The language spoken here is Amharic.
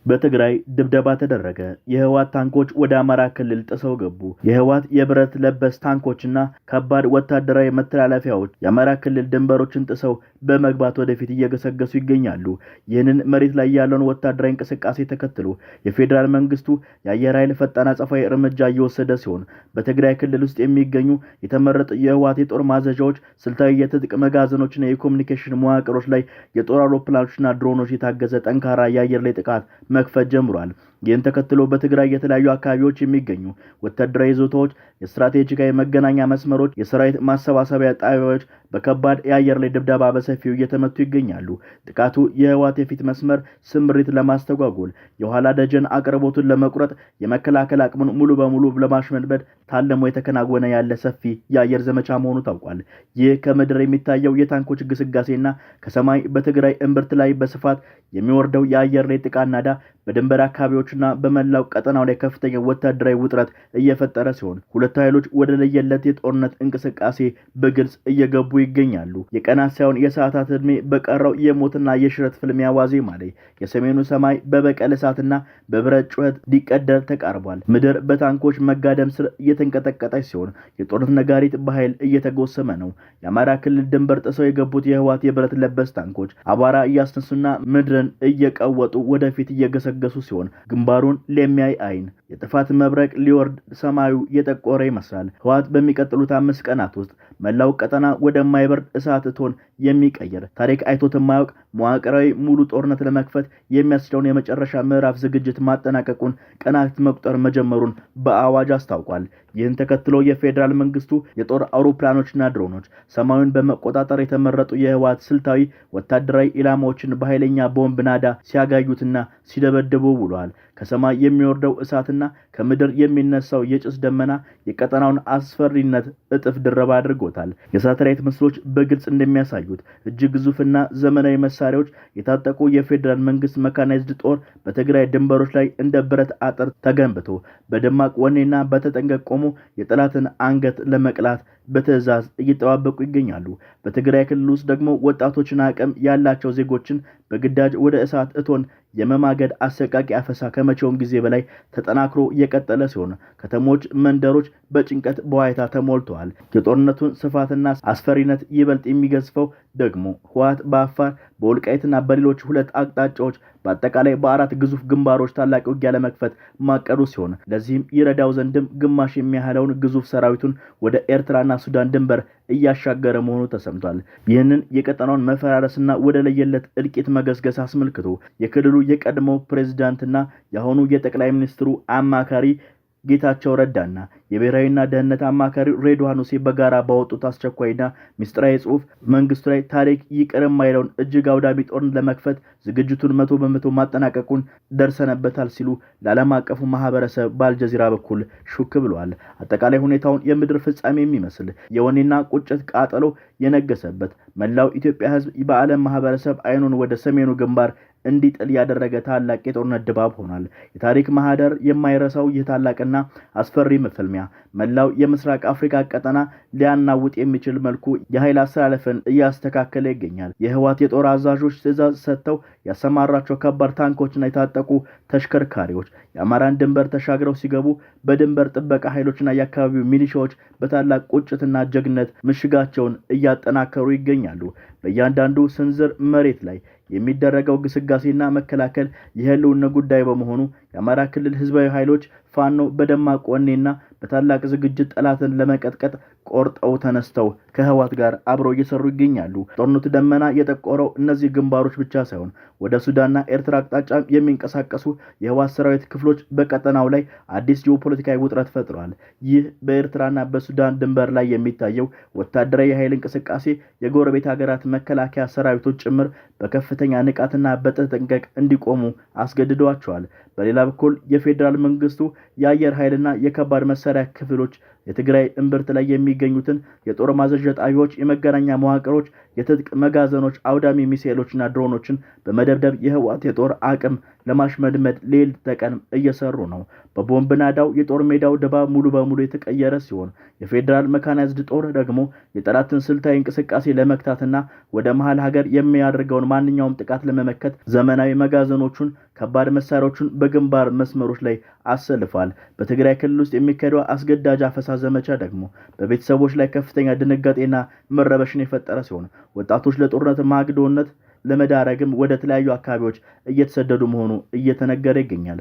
በትግራይ ድብደባ ተደረገ። የህወሓት ታንኮች ወደ አማራ ክልል ጥሰው ገቡ። የህወሓት የብረት ለበስ ታንኮችና ከባድ ወታደራዊ መተላለፊያዎች የአማራ ክልል ድንበሮችን ጥሰው በመግባት ወደፊት እየገሰገሱ ይገኛሉ። ይህንን መሬት ላይ ያለውን ወታደራዊ እንቅስቃሴ ተከትሎ የፌዴራል መንግስቱ የአየር ኃይል ፈጣን አጸፋዊ እርምጃ እየወሰደ ሲሆን በትግራይ ክልል ውስጥ የሚገኙ የተመረጡ የህወሓት የጦር ማዘዣዎች፣ ስልታዊ የትጥቅ መጋዘኖችና የኮሙኒኬሽን መዋቅሮች ላይ የጦር አውሮፕላኖችና ድሮኖች የታገዘ ጠንካራ የአየር ላይ ጥቃት መክፈት ጀምሯል። ይህን ተከትሎ በትግራይ የተለያዩ አካባቢዎች የሚገኙ ወታደራዊ ይዞታዎች፣ የስትራቴጂካዊ መገናኛ መስመሮች፣ የሰራዊት ማሰባሰቢያ ጣቢያዎች በከባድ የአየር ላይ ድብደባ በሰፊው እየተመቱ ይገኛሉ። ጥቃቱ የህወሓት የፊት መስመር ስምሪት ለማስተጓጎል፣ የኋላ ደጀን አቅርቦቱን ለመቁረጥ፣ የመከላከል አቅሙን ሙሉ በሙሉ ለማሽመድመድ ታልሞ የተከናወነ ያለ ሰፊ የአየር ዘመቻ መሆኑ ታውቋል። ይህ ከምድር የሚታየው የታንኮች ግስጋሴና ከሰማይ በትግራይ እምብርት ላይ በስፋት የሚወርደው የአየር ላይ ጥቃት ናዳ በድንበር አካባቢዎችና በመላው ቀጠናው ላይ ከፍተኛ ወታደራዊ ውጥረት እየፈጠረ ሲሆን ሁለቱ ኃይሎች ወደ ለየለት የጦርነት እንቅስቃሴ በግልጽ እየገቡ ይገኛሉ። የቀናት ሳይሆን የሰዓታት ዕድሜ በቀረው የሞትና የሽረት ፍልሚያ ዋዜማ ላይ የሰሜኑ ሰማይ በበቀል እሳትና በብረት ጩኸት ሊቀደር ተቃርቧል። ምድር በታንኮች መጋደም ስር እየተንቀጠቀጠች ሲሆን የጦርነት ነጋሪት በኃይል እየተጎሰመ ነው። የአማራ ክልል ድንበር ጥሰው የገቡት የህወሓት የብረት ለበስ ታንኮች አቧራ እያስነሱና ምድርን እየቀወጡ ወደፊት እየገሰገሱ ሲሆን ግንባሩን ለሚያይ አይን የጥፋት መብረቅ ሊወርድ ሰማዩ የጠቆረ ይመስላል። ህወሓት በሚቀጥሉት 5 ቀናት ውስጥ መላው ቀጠና ወደማይበርድ እሳት እቶን የሚቀየር ታሪክ አይቶት የማያውቅ መዋቅራዊ ሙሉ ጦርነት ለመክፈት የሚያስችለውን የመጨረሻ ምዕራፍ ዝግጅት ማጠናቀቁን ቀናት መቁጠር መጀመሩን በአዋጅ አስታውቋል። ይህን ተከትሎ የፌዴራል መንግስቱ የጦር አውሮፕላኖችና ድሮኖች ሰማዩን በመቆጣጠር የተመረጡ የህወሓት ስልታዊ ወታደራዊ ኢላማዎችን በኃይለኛ ቦምብ ናዳ ሲያጋዩትና ሲደበድቡ ውለዋል። ከሰማይ የሚወርደው እሳትና ከምድር የሚነሳው የጭስ ደመና የቀጠናውን አስፈሪነት እጥፍ ድርብ አድርጎታል። የሳተላይት ምስሎች በግልጽ እንደሚያሳዩት እጅግ ግዙፍና ዘመናዊ መሳሪያዎች የታጠቁ የፌዴራል መንግስት መካናይዝድ ጦር በትግራይ ድንበሮች ላይ እንደ ብረት አጥር ተገንብቶ በደማቅ ወኔና በተጠንቀቅ ቆሞ የጠላትን አንገት ለመቅላት በትዕዛዝ እየተጠባበቁ ይገኛሉ። በትግራይ ክልል ውስጥ ደግሞ ወጣቶችና አቅም ያላቸው ዜጎችን በግዳጅ ወደ እሳት እቶን የመማገድ አሰቃቂ አፈሳ ከመቼውም ጊዜ በላይ ተጠናክሮ የቀጠለ ሲሆን ከተሞች፣ መንደሮች በጭንቀት በዋይታ ተሞልተዋል። የጦርነቱን ስፋትና አስፈሪነት ይበልጥ የሚገዝፈው ደግሞ ህወሓት በአፋር በወልቃይትና በሌሎች 2 አቅጣጫዎች በአጠቃላይ በ4 ግዙፍ ግንባሮች ታላቅ ውጊያ ለመክፈት ማቀዱ ሲሆን ለዚህም ይረዳው ዘንድም ግማሽ የሚያህለውን ግዙፍ ሰራዊቱን ወደ ኤርትራና ሱዳን ድንበር እያሻገረ መሆኑ ተሰምቷል። ይህንን የቀጠናውን መፈራረስና ወደ ለየለት እልቂት መገስገስ አስመልክቶ የክልሉ የቀድሞ ፕሬዝዳንትና የአሁኑ የጠቅላይ ሚኒስትሩ አማካሪ ጌታቸው ረዳና የብሔራዊና ደህንነት አማካሪ ሬድዋን ሁሴን በጋራ ባወጡት አስቸኳይና ሚስጥራዊ ጽሑፍ መንግስቱ ላይ ታሪክ ይቅር የማይለውን እጅግ አውዳሚ ጦርነት ለመክፈት ዝግጅቱን 100% ማጠናቀቁን ደርሰነበታል ሲሉ ለዓለም አቀፉ ማህበረሰብ በአልጀዚራ በኩል ሹክ ብለዋል። አጠቃላይ ሁኔታውን የምድር ፍጻሜ የሚመስል የወኔና ቁጭት ቃጠሎ የነገሰበት መላው ኢትዮጵያ ህዝብ በዓለም ማህበረሰብ አይኑን ወደ ሰሜኑ ግንባር እንዲጥል ያደረገ ታላቅ የጦርነት ድባብ ሆኗል። የታሪክ ማህደር የማይረሳው ይህ ታላቅና አስፈሪ ፍልሚያ መላው የምስራቅ አፍሪካ ቀጠና ሊያናውጥ የሚችል መልኩ የኃይል አስተላለፍን እያስተካከለ ይገኛል። የህወሓት የጦር አዛዦች ትዕዛዝ ሰጥተው ያሰማራቸው ከባድ ታንኮችና የታጠቁ ተሽከርካሪዎች የአማራን ድንበር ተሻግረው ሲገቡ በድንበር ጥበቃ ኃይሎችና የአካባቢው ሚሊሻዎች በታላቅ ቁጭትና ጀግነት ምሽጋቸውን እያጠናከሩ ይገኛሉ። በእያንዳንዱ ስንዝር መሬት ላይ የሚደረገው ግስጋሴና መከላከል የህልውና ጉዳይ በመሆኑ የአማራ ክልል ህዝባዊ ኃይሎች ፋኖ በደማቅ ወኔና በታላቅ ዝግጅት ጠላትን ለመቀጥቀጥ ቆርጠው ተነስተው ከህወሓት ጋር አብረው እየሰሩ ይገኛሉ። ጦርነቱ ደመና የጠቆረው እነዚህ ግንባሮች ብቻ ሳይሆን ወደ ሱዳንና ኤርትራ አቅጣጫ የሚንቀሳቀሱ የህወሓት ሰራዊት ክፍሎች በቀጠናው ላይ አዲስ ጂኦፖለቲካዊ ውጥረት ፈጥሯል። ይህ በኤርትራና በሱዳን ድንበር ላይ የሚታየው ወታደራዊ የኃይል እንቅስቃሴ የጎረቤት ሀገራት መከላከያ ሰራዊቶች ጭምር በከፍተኛ ንቃትና በተጠንቀቅ እንዲቆሙ አስገድዷቸዋል። በሌላ በኩል የፌዴራል መንግስቱ የአየር ኃይልና የከባድ መሳሪያ ክፍሎች የትግራይ እምብርት ላይ የሚገኙትን የጦር ማዘዣ ጣቢያዎች፣ የመገናኛ መዋቅሮች፣ የትጥቅ መጋዘኖች፣ አውዳሚ ሚሳኤሎችና ድሮኖችን በመደብደብ የህወሓት የጦር አቅም ለማሽመድመድ ሌሊት ተቀን እየሰሩ ነው። በቦምብ ናዳው የጦር ሜዳው ድባብ ሙሉ በሙሉ የተቀየረ ሲሆን የፌዴራል መካናይዝድ ጦር ደግሞ የጠላትን ስልታዊ እንቅስቃሴ ለመክታትና ወደ መሃል ሀገር የሚያደርገውን ማንኛውም ጥቃት ለመመከት ዘመናዊ መጋዘኖቹን፣ ከባድ መሳሪያዎቹን በግንባር መስመሮች ላይ አሰልፏል። በትግራይ ክልል ውስጥ የሚካሄደው አስገዳጅ አፈሳ ዘመቻ ደግሞ በቤተሰቦች ላይ ከፍተኛ ድንጋጤና መረበሽን የፈጠረ ሲሆን ወጣቶች ለጦርነት ማግዶነት ለመዳረግም ወደ ተለያዩ አካባቢዎች እየተሰደዱ መሆኑ እየተነገረ ይገኛል።